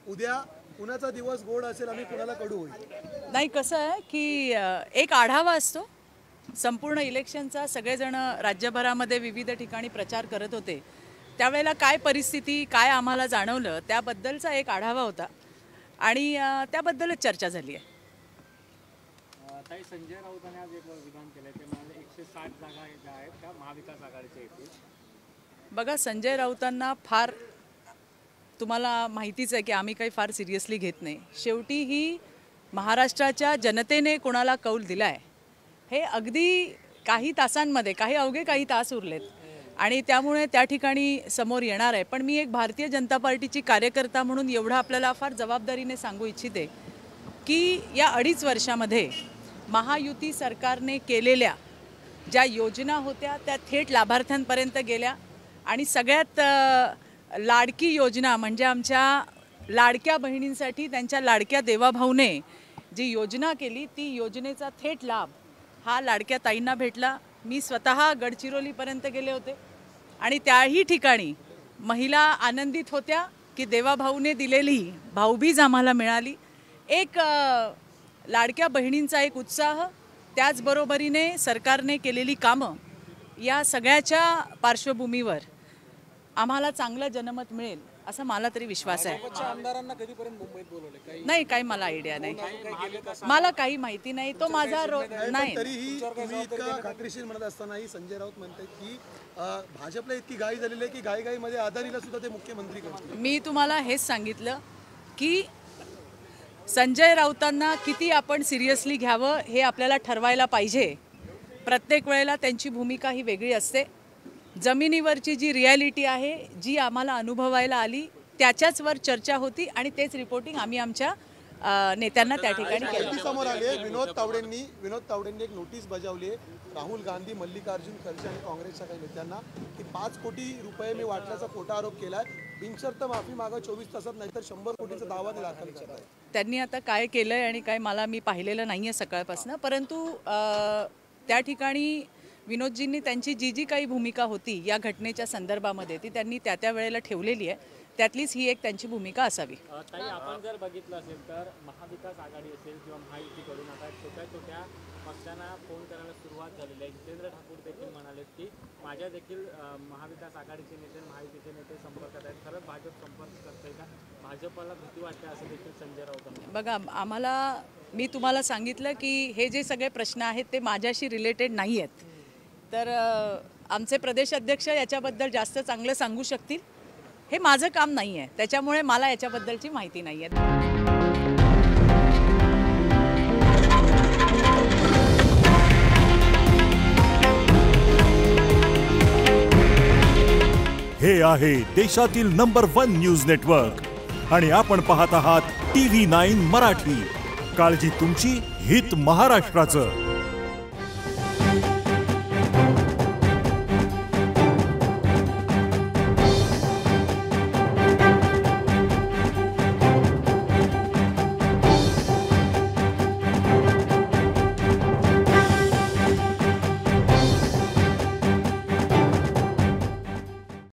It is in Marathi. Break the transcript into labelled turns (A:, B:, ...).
A: उद्या कुणाचा दिवस गोड असेल आणि कुणाला कडू होईल?
B: नाही, कसं आहे की एक आढावा असतो संपूर्ण इलेक्शनचा. सगळेजण राज्यभरामध्ये विविध ठिकाणी प्रचार करत होते, त्यावेळेला काय परिस्थिती, काय आम्हाला जाणवलं त्याबद्दलचा एक आढावा होता आणि त्याबद्दलच चर्चा झाली आहे.
C: ताई, संजय राऊतांनी आज एक विधान केलं, ते म्हणाले 160 जागा ज्या आहेत का महाविकास आघाडीच्या येतील.
B: बघा, संजय राऊतांना फार, तुम्हाला माहितीच आहे की आम्ही काही फार सिरियसली घेत नाही. शेवटी ही महाराष्ट्राच्या जनतेने कोणाला कौल दिला आहे हे अगदी काही तासांमध्ये, अवघे काही तास उरलेत आणि त्यामुळे त्या ठिकाणी समोर येणार आहे. पण मी एक भारतीय जनता पार्टीची कार्यकर्ता म्हणून एवढं आपल्याला फार जबाबदारीने सांगू इच्छिते की या 2.5 वर्षामध्ये महायुती सरकारने केलेल्या ज्या योजना होत्या त्या थेट लाभार्थ्यांपर्यंत गेल्या आणि सगळ्यात लाडकी योजना म्हणजे आमच्या लाडक्या बहिणींसाठी त्यांच्या लाडक्या देवाभाऊने जी योजना केली ती योजनेचा थेट लाभ हा लाडक्या ताईंना भेटला. मी स्वतः गडचिरोलीपर्यंत गेले होते आणि त्याही ठिकाणी महिला आनंदित होत्या की देवाभाऊने दिलेली भाऊबीज आम्हाला मिळाली. एक लाडक्या बहिणींचा एक उत्साह, त्याचबरोबरीने सरकारने केलेली कामं, या सगळ्याच्या पार्श्वभूमीवर आम्हाला चांगलं जनमत मिळेल असा मला तरी विश्वास आहे.
A: आमदारांना कधीपर्यंत मुंबईत बोलवले?
B: नाही, काही मला आयडिया नाही, मला काही माहिती नाही. तो माझा नाही.
A: तरीही तुम्ही इतका खात्रीशीर म्हणत असतानाही संजय राऊत म्हणतात की भाजपला इतकी घाई झालेली आहे की घाईघाईमध्ये आदानीला सुद्धा ते मुख्यमंत्री करतील.
B: मी तुम्हाला हेच सांगितलं की संजय राऊतांना किती आपण सिरियसली घ्यावं हे आपल्याला ठरवायला पाहिजे. प्रत्येक वेळेला त्यांची भूमिका ही वेगळी असते. जमिनीवरची जी रिॲलिटी आहे, जी आम्हाला अनुभवायला आली, त्याच्याचवर चर्चा होती आणि तेच रिपोर्टिंग आम्ही आमच्या नेत्यांना त्या ठिकाणी केलं.
A: समोर आले विनोद तावडेंनी एक नोटीस बजावली आहे राहुल गांधी, मल्लिकार्जुन खरगे आणि काँग्रेसच्या काही नेत्यांना की 5 कोटी रुपये मी वाटल्याचा खोटा आरोप केलाय. बिनशर्त माफी मागा 24 तासात, नाहीतर 100 कोटीचा दावा दाखल करताय.
B: त्यांनी आता काय केलंय आणि काय मला मी पाहिलेलं नाहीये सकाळपासून, परंतु त्या ठिकाणी विनोदजींनी त्यांची जी काही भूमिका होती या घटनेच्या संदर्भामध्ये ती त्यांनी त्या वेळेला ठेवलेली आहे. त्यातलीच ही एक त्यांची भूमिका असावी.
C: ताई, आपण जर बघितलं असेल तर महाविकास आघाडी असेल किंवा महायुतीकडून आता छोट्या पक्षांना फोन करायला सुरुवात झालेली आहे. जितेंद्र ठाकूर देखील म्हणाले की माझ्या देखील महाविकास आघाडीचे नेते, महायुतीचे नेते संपर्कात आहेत. खरंच भाजप संपर्क करते का? भाजपला भीती वाटते असं देखील संजय राऊत.
B: बघा, मी तुम्हाला सांगितलं की हे जे सगळे प्रश्न आहेत ते माझ्याशी रिलेटेड नाही आहेत. तर आमचे प्रदेश अध्यक्ष याच्याबद्दल जास्त चांगलं सांगू शकतील. हे माझं काम नाही आहे, त्याच्यामुळे मला याच्याबद्दलची माहिती नाही आहे.
D: हे आहे देशातील नंबर 1 न्यूज नेटवर्क आणि आपण पाहत आहात TV9 मराठी. काळजी तुमची, हित महाराष्ट्राचं.